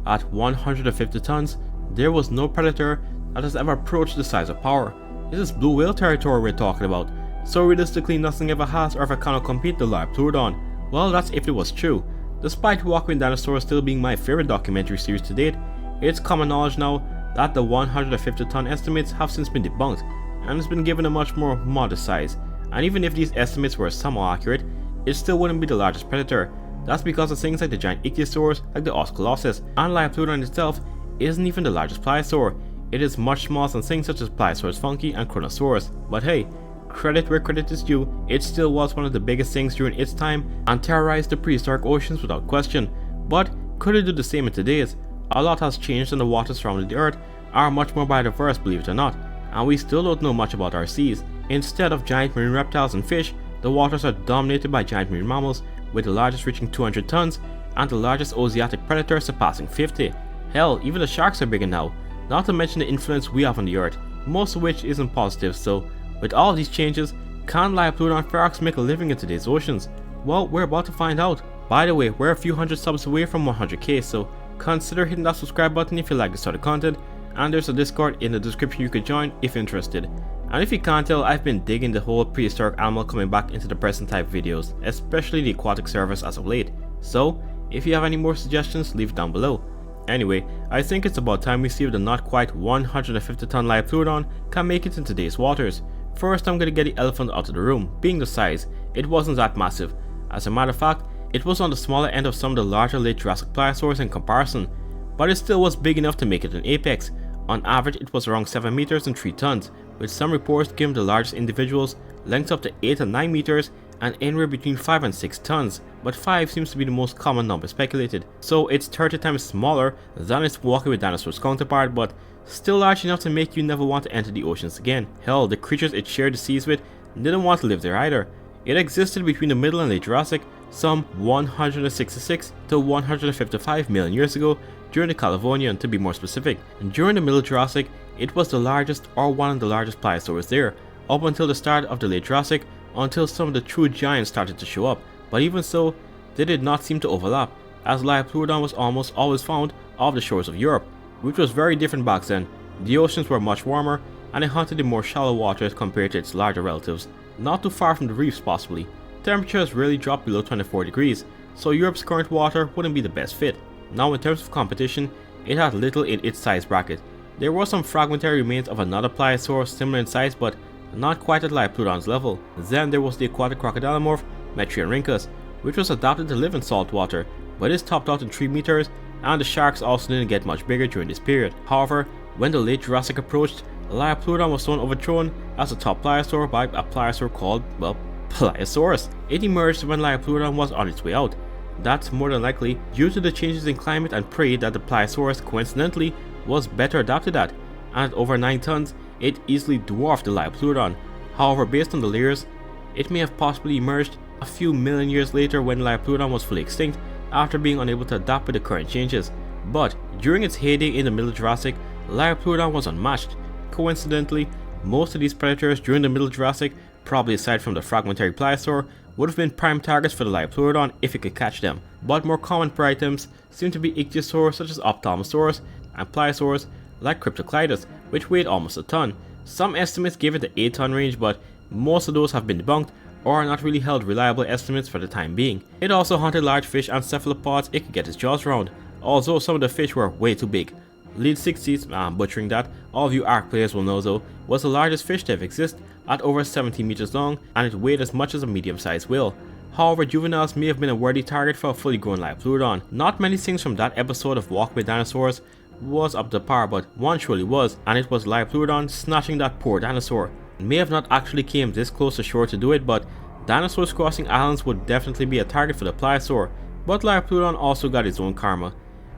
At 150 tons, there was no predator that has ever approached the size of power. This is blue whale territory we're talking about, so realistically nothing ever has or ever cannot compete the Liopleurodon. Well, that's if it was true. Despite Walking with Dinosaurs still being my favorite documentary series to date, it's common knowledge now that the 150 ton estimates have since been debunked and it's been given a much more modest size. And even if these estimates were somewhat accurate, it still wouldn't be the largest predator. That's because of things like the giant ichthyosaurs like the Oscolossus, and Liopleurodon itself isn't even the largest pliosaur. It is much smaller than things such as Pliosaurus funky and Kronosaurus. But hey, credit where credit is due, it still was one of the biggest things during its time and terrorized the prehistoric oceans without question. But could it do the same in today's? A lot has changed and the waters surrounding the earth are much more biodiverse, believe it or not, and we still don't know much about our seas. Instead of giant marine reptiles and fish, the waters are dominated by giant marine mammals, with the largest reaching 200 tons and the largest oceanic predator surpassing 50. Hell, even the sharks are bigger now, not to mention the influence we have on the earth, most of which isn't positive. So with all these changes, can Liopleurodon ferox make a living in today's oceans? Well, we're about to find out. By the way, we're a few hundred subs away from 100k, so consider hitting that subscribe button if you like this sort of content, and there's a Discord in the description you could join if you're interested. And if you can't tell, I've been digging the whole prehistoric animal coming back into the present type videos, especially the aquatic servers as of late. So if you have any more suggestions, leave it down below. Anyway, I think it's about time we see if the not quite 150 ton Liopleurodon can make it in today's waters. First, I'm gonna get the elephant out of the room, being the size. It wasn't that massive. As a matter of fact, it was on the smaller end of some of the larger late Jurassic pliosaurs in comparison, but it still was big enough to make it an apex. On average, it was around 7 meters and 3 tons, with some reports giving the largest individuals lengths up to 8 and 9 meters and anywhere between 5 and 6 tons, but 5 seems to be the most common number speculated. So it's 30 times smaller than its Walking with Dinosaurs counterpart, but still large enough to make you never want to enter the oceans again. Hell, the creatures it shared the seas with didn't want to live there either. It existed between the middle and late Jurassic, some 166 to 155 million years ago, during the Calavonian to be more specific. And during the middle Jurassic, it was the largest or one of the largest pliosaurs there, up until the start of the late Jurassic, until some of the true giants started to show up. But even so, they did not seem to overlap, as Liopleurodon was almost always found off the shores of Europe, which was very different back then. The oceans were much warmer, and it hunted in more shallow waters compared to its larger relatives, not too far from the reefs possibly. Temperatures rarely dropped below 24 degrees, so Europe's current water wouldn't be the best fit. Now in terms of competition, it had little in its size bracket. There were some fragmentary remains of another pliosaur similar in size but not quite at Liopleurodon's level. Then there was the aquatic crocodilomorph Metriorhynchus, which was adapted to live in salt water, but is topped out in 3 meters, and the sharks also didn't get much bigger during this period. However, when the late Jurassic approached, Liopleurodon was soon overthrown as a top pliosaur by a pliosaur called, well, Pliosaurus. It emerged when Liopleurodon was on its way out. That's more than likely due to the changes in climate and prey that the Pliosaurus coincidentally was better adapted at, and at over 9 tons, it easily dwarfed the Liopleurodon. However, based on the layers, it may have possibly emerged a few million years later when Liopleurodon was fully extinct after being unable to adapt with the current changes. But during its heyday in the middle Jurassic, Liopleurodon was unmatched. Coincidentally, most of these predators during the middle Jurassic, probably aside from the fragmentary pliosaur, would have been prime targets for the Liopleurodon if it could catch them. But more common prey items seem to be ichthyosaurs such as Ophthalmosaurus and pliosaurs like Cryptoclydus, which weighed almost a ton. Some estimates give it the 8 ton range, but most of those have been debunked or are not really held reliable estimates for the time being. It also hunted large fish and cephalopods it could get its jaws around, although some of the fish were way too big. Lead 60s, I'm butchering that, all of you ARK players will know though, was the largest fish to ever exist at over 17 meters long, and it weighed as much as a medium-sized whale. However, juveniles may have been a worthy target for a fully grown Liopleurodon. Not many things from that episode of Walk with Dinosaurs was up to par, but one surely was, and it was Liopleurodon snatching that poor dinosaur. It may have not actually came this close to shore to do it, but dinosaurs crossing islands would definitely be a target for the pliosaur. But Liopleurodon also got its own karma,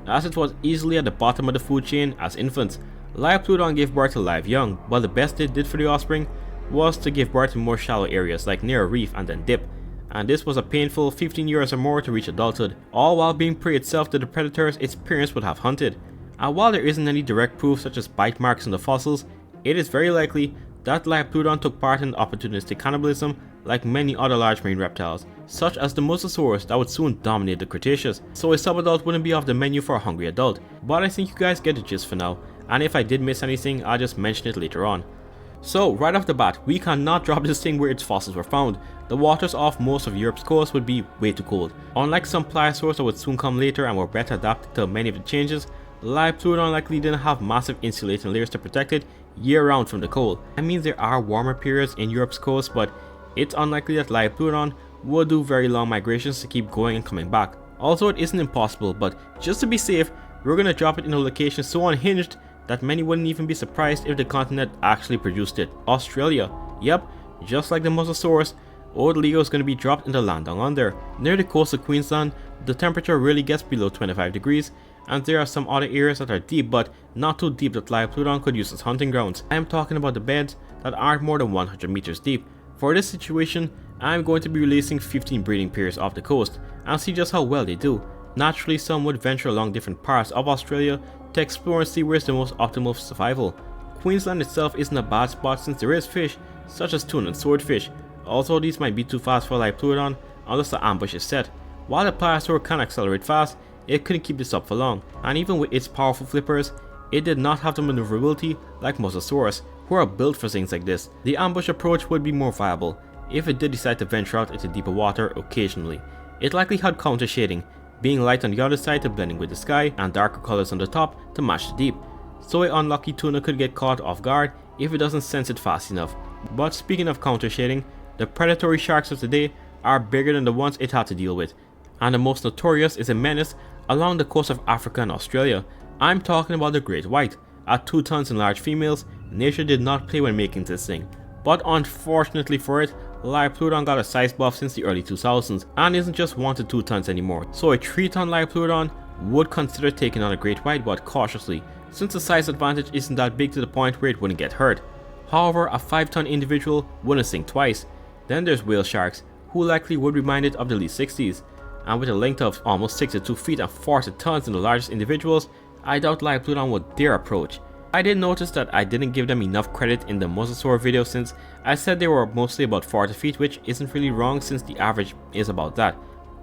as it was easily at the bottom of the food chain as infants. Liopleurodon gave birth to live young, but the best it did for the offspring was to give birth in more shallow areas like near a reef and then dip, and this was a painful 15 years or more to reach adulthood, all while being prey itself to the predators its parents would have hunted. And while there isn't any direct proof such as bite marks in the fossils, it is very likely that Liopleurodon took part in opportunistic cannibalism like many other large marine reptiles, such as the mosasaurs that would soon dominate the Cretaceous, so a subadult wouldn't be off the menu for a hungry adult. But I think you guys get the gist for now, and if I did miss anything, I'll just mention it later on. So right off the bat, we cannot drop this thing where its fossils were found. The waters off most of Europe's coast would be way too cold. Unlike some pliosaurs that would soon come later and were better adapted to many of the changes, Liopleurodon likely didn't have massive insulating layers to protect it year-round from the cold. I mean, there are warmer periods in Europe's coast, but it's unlikely that Liopleurodon would do very long migrations to keep going and coming back. Also, it isn't impossible, but just to be safe, we're gonna drop it in a location so unhinged that many wouldn't even be surprised if the continent actually produced it. Australia. Yep, just like the mosasaurs, old Leo is going to be dropped in the land down under. Near the coast of Queensland, the temperature really gets below 25 degrees, and there are some other areas that are deep but not too deep that Liopleurodon could use as hunting grounds. I am talking about the beds that aren't more than 100 meters deep. For this situation, I am going to be releasing 15 breeding pairs off the coast and see just how well they do. Naturally, some would venture along different parts of Australia to explore and see where's the most optimal for survival. Queensland itself isn't a bad spot since there is fish such as tuna and swordfish, although these might be too fast for Liopleurodon unless the ambush is set. While the pliosaur can accelerate fast, it couldn't keep this up for long, and even with its powerful flippers, it did not have the maneuverability like mosasaurs, who are built for things like this. The ambush approach would be more viable if it did decide to venture out into deeper water occasionally. It likely had counter shading, being light on the other side to blending with the sky and darker colors on the top to match the deep, so an unlucky tuna could get caught off guard if it doesn't sense it fast enough. But speaking of counter shading, the predatory sharks of today are bigger than the ones it had to deal with, and the most notorious is a menace along the coast of Africa and Australia. I'm talking about the great white. At 2 tons in large females, nature did not play when making this thing, but unfortunately for it, Liopleurodon got a size buff since the early 2000s and isn't just 1 to 2 tons anymore, so a 3-ton Liopleurodon would consider taking on a great white but cautiously, since the size advantage isn't that big to the point where it wouldn't get hurt. However, a 5-ton individual wouldn't sink twice. Then there's whale sharks, who likely would remind it of the late 60s, and with a length of almost 62 feet and 40 tons in the largest individuals, I doubt Liopleurodon would dare approach. I did notice that I didn't give them enough credit in the mosasaur video since I said they were mostly about 40 feet, which isn't really wrong since the average is about that.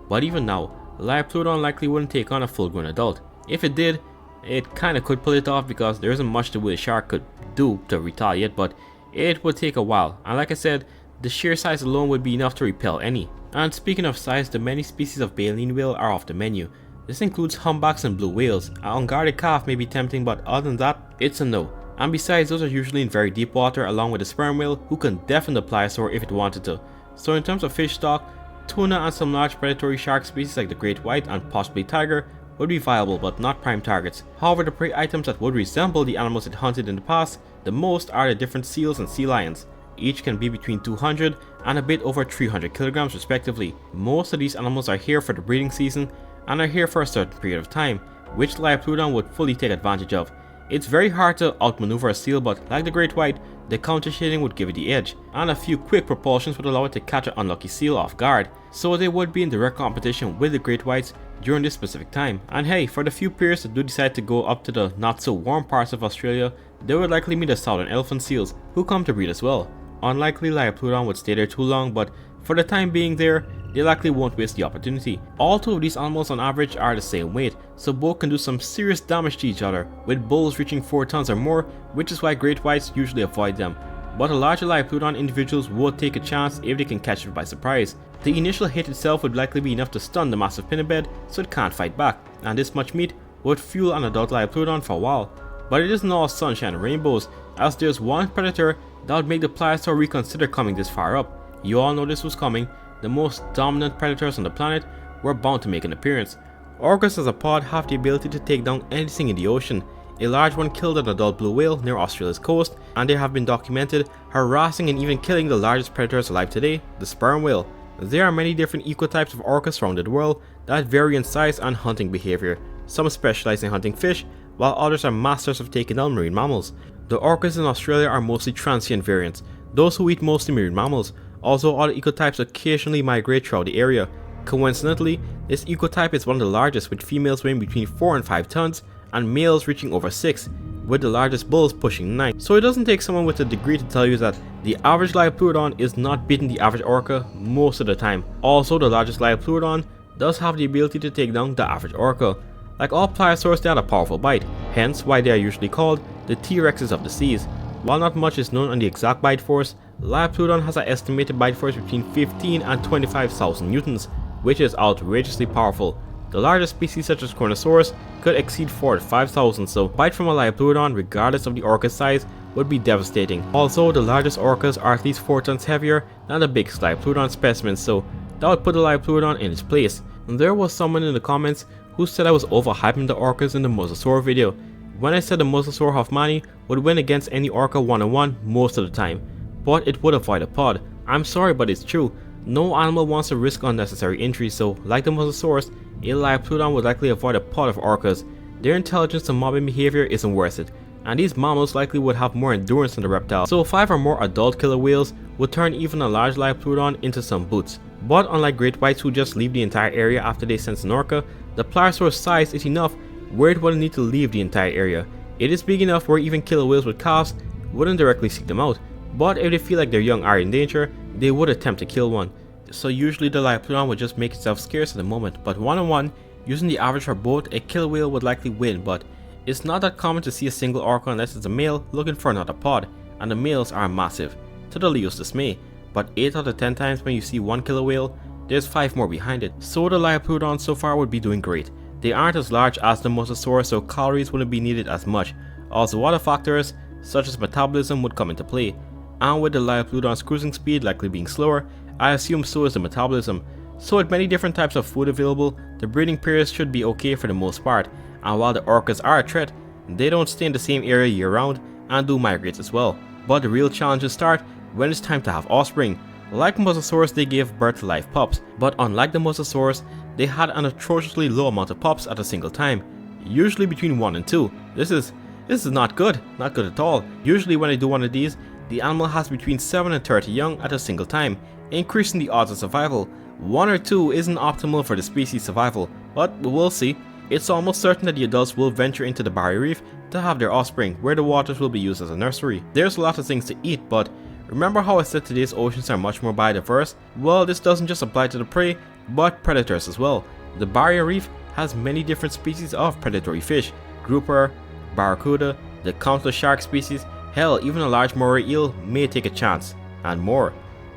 But even now, Liopleurodon likely wouldn't take on a full-grown adult. If it did, it kinda could pull it off because there isn't much the whale shark could do to retaliate, but it would take a while, and like I said, the sheer size alone would be enough to repel any. And speaking of size, the many species of baleen whale are off the menu. This includes humpbacks and blue whales. An unguarded calf may be tempting, but other than that, it's a no. And besides, those are usually in very deep water along with the sperm whale, who can deafen the pliosaur if it wanted to. So in terms of fish stock, tuna and some large predatory shark species like the great white and possibly tiger would be viable but not prime targets. However, the prey items that would resemble the animals it hunted in the past the most are the different seals and sea lions. Each can be between 200 and a bit over 300 kilograms respectively. Most of these animals are here for the breeding season and are here for a certain period of time, which Liopleurodon would fully take advantage of. It's very hard to outmaneuver a seal, but like the great white, the counter shading would give it the edge, and a few quick propulsions would allow it to catch an unlucky seal off guard, so they would be in direct competition with the great whites during this specific time. And hey, for the few pairs that do decide to go up to the not so warm parts of Australia, they would likely meet the southern elephant seals, who come to breed as well. Unlikely Liopleurodon would stay there too long, but for the time being there, they likely won't waste the opportunity. All 2 of these animals on average are the same weight, so both can do some serious damage to each other, with bulls reaching 4 tons or more, which is why great whites usually avoid them. But the larger Liopleurodon individuals would take a chance if they can catch it by surprise. The initial hit itself would likely be enough to stun the massive pinniped so it can't fight back, and this much meat would fuel an adult Liopleurodon for a while. But it isn't all sunshine and rainbows, as there's one predator that would make the pliosaur reconsider coming this far up. You all know this was coming. The most dominant predators on the planet were bound to make an appearance. Orcas as a pod have the ability to take down anything in the ocean. A large one killed an adult blue whale near Australia's coast, and they have been documented harassing and even killing the largest predators alive today, the sperm whale. There are many different ecotypes of orcas around the world that vary in size and hunting behavior. Some specialize in hunting fish, while others are masters of taking down marine mammals. The orcas in Australia are mostly transient variants, those who eat mostly marine mammals, although other ecotypes occasionally migrate throughout the area. Coincidentally, this ecotype is one of the largest, with females weighing between 4 and 5 tons and males reaching over 6, with the largest bulls pushing 9. So it doesn't take someone with a degree to tell you that the average Liopleurodon is not beating the average orca most of the time. Also, the largest Liopleurodon does have the ability to take down the average orca. Like all pliosaurs, they had a powerful bite, hence why they are usually called the T-Rexes of the seas. While not much is known on the exact bite force, Liopleurodon has an estimated bite force between 15 and 25,000 newtons, which is outrageously powerful. The largest species such as Kronosaurus could exceed 4 to 5,000, so bite from a Liopleurodon regardless of the orca size would be devastating. Also, the largest orcas are at least 4 tons heavier than the biggest Liopleurodon specimens, so that would put the Liopleurodon in its place. And there was someone in the comments who said I was overhyping the orcas in the mosasaur video, when I said the mosasaur hoffmanni would win against any orca one-on-one most of the time, but it would avoid a pod. I'm sorry, but it's true. No animal wants to risk unnecessary injury, so like the mosasaurus, a Liopleurodon would likely avoid a pod of orcas. Their intelligence and mobbing behavior isn't worth it, and these mammals likely would have more endurance than the reptile, so 5 or more adult killer whales would turn even a large Liopleurodon into some boots. But unlike great whites who just leave the entire area after they sense an orca, the pliosaur's size is enough where it wouldn't need to leave the entire area. It is big enough where even killer whales with calves wouldn't directly seek them out, but if they feel like their young are in danger, they would attempt to kill one. So usually the Liopleurodon would just make itself scarce at the moment, but one-on-one, using the average for both, a killer whale would likely win, but it's not that common to see a single orca unless it's a male looking for another pod, and the males are massive, to the Leo's dismay. But 8 out of 10 times when you see one killer whale, there's 5 more behind it. So the Liopleurodon so far would be doing great. They aren't as large as the mosasaurus, so calories wouldn't be needed as much. Also, other factors such as metabolism would come into play, and with the Liopleurodon's cruising speed likely being slower, I assume so is the metabolism. So with many different types of food available, the breeding periods should be okay for the most part, and while the orcas are a threat, they don't stay in the same area year round and do migrate as well. But the real challenges start when it's time to have offspring. Like Mosasaurus, they gave birth to live pups, but unlike the Mosasaurus, they had an atrociously low amount of pups at a single time, usually between 1 and 2. This is not good at all. Usually when they do one of these, the animal has between 7 and 30 young at a single time, increasing the odds of survival. 1 or 2 isn't optimal for the species' survival, but we'll see. It's almost certain that the adults will venture into the barrier reef to have their offspring, where the waters will be used as a nursery. There's a lot of things to eat, but remember how I said today's oceans are much more biodiverse? Well, this doesn't just apply to the prey, but predators as well. The barrier reef has many different species of predatory fish, grouper, barracuda, the countless shark species, hell, even a large moray eel may take a chance, and more.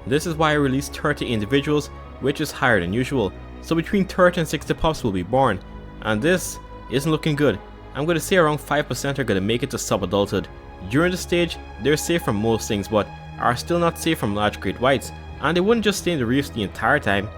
This is why I released 30 individuals, which is higher than usual, so between 30 and 60 pups will be born, and this isn't looking good. I'm going to say around 5% are going to make it to sub-adulthood. During this stage, they're safe from most things, but are still not safe from large great whites, and they wouldn't just stay in the reefs the entire time.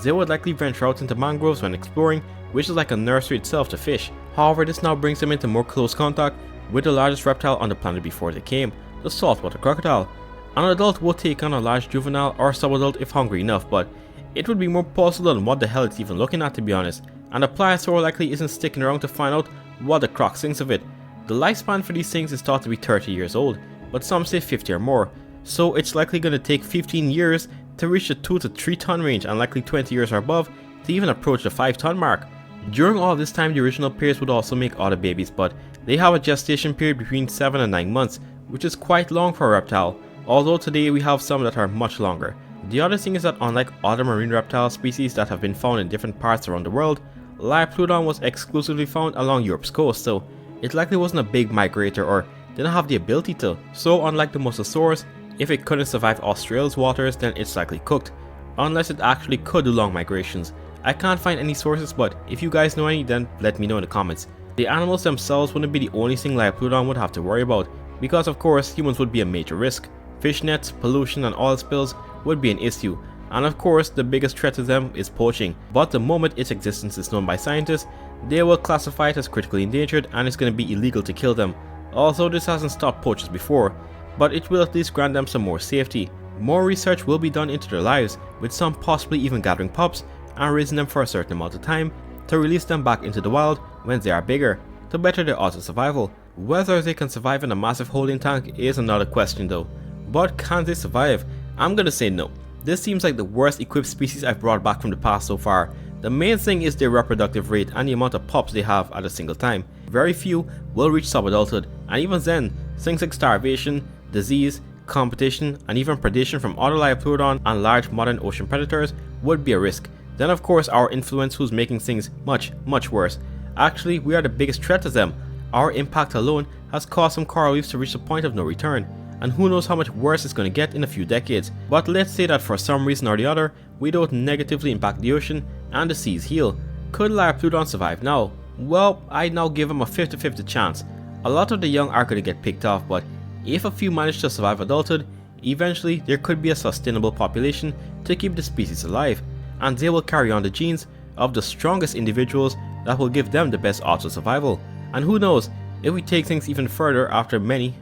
They would likely venture out into mangroves when exploring, which is like a nursery itself to fish. However, this now brings them into more close contact with the largest reptile on the planet before they came, the saltwater crocodile. An adult will take on a large juvenile or sub-adult if hungry enough, but it would be more possible than what the hell it's even looking at, to be honest, and the pliosaur likely isn't sticking around to find out what the croc thinks of it. The lifespan for these things is thought to be 30 years old, but some say 50 or more, so it's likely going to take 15 years to reach the 2 to 3 ton range, and likely 20 years or above to even approach the 5 ton mark. During all this time, the original pairs would also make other babies, but they have a gestation period between 7 and 9 months, which is quite long for a reptile, although today we have some that are much longer. The other thing is that unlike other marine reptile species that have been found in different parts around the world, Liopleurodon was exclusively found along Europe's coast, so it likely wasn't a big migrator or didn't have the ability to. So unlike the Mosasaurus, if it couldn't survive Australia's waters, then it's likely cooked, unless it actually could do long migrations. I can't find any sources, but if you guys know any, then let me know in the comments. The animals themselves wouldn't be the only thing Liopleurodon would have to worry about, because of course humans would be a major risk. Fish nets, pollution and oil spills would be an issue, and of course the biggest threat to them is poaching, but the moment its existence is known by scientists, they will classify it as critically endangered and it's going to be illegal to kill them. Also, this hasn't stopped poachers before, but it will at least grant them some more safety. More research will be done into their lives, with some possibly even gathering pups and raising them for a certain amount of time to release them back into the wild when they are bigger, to better their odds of survival. Whether they can survive in a massive holding tank is another question though, but can they survive? I'm gonna say no. This seems like the worst equipped species I've brought back from the past so far. The main thing is their reproductive rate and the amount of pups they have at a single time. very few will reach subadulthood, and even then, things like starvation, disease, competition, and even predation from other Liopleurodon and large modern ocean predators would be a risk. Then of course our influence, who's making things much worse. Actually, we are the biggest threat to them. Our impact alone has caused some coral reefs to reach the point of no return, and who knows how much worse it's going to get in a few decades. But let's say that for some reason or the other, we don't negatively impact the ocean and the seas heal. Could Liopleurodon survive now? Well, I now give them a 50-50 chance. A lot of the young are going to get picked off, but if a few manage to survive adulthood, eventually there could be a sustainable population to keep the species alive, and they will carry on the genes of the strongest individuals that will give them the best odds of survival. And who knows, if we take things even further after many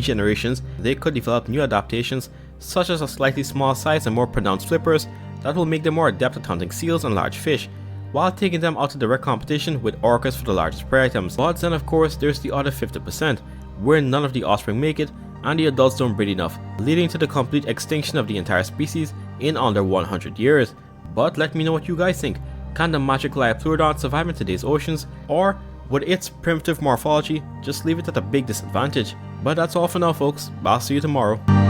generations, they could develop new adaptations such as a slightly small size and more pronounced flippers that will make them more adept at hunting seals and large fish, while taking them out to direct competition with orcas for the largest prey items. But then of course there's the other 50%, where none of the offspring make it and the adults don't breed enough, leading to the complete extinction of the entire species in under 100 years. But let me know what you guys think. Can the magic Liopleurodon survive in today's oceans, or would its primitive morphology just leave it at a big disadvantage? But that's all for now folks, I'll see you tomorrow.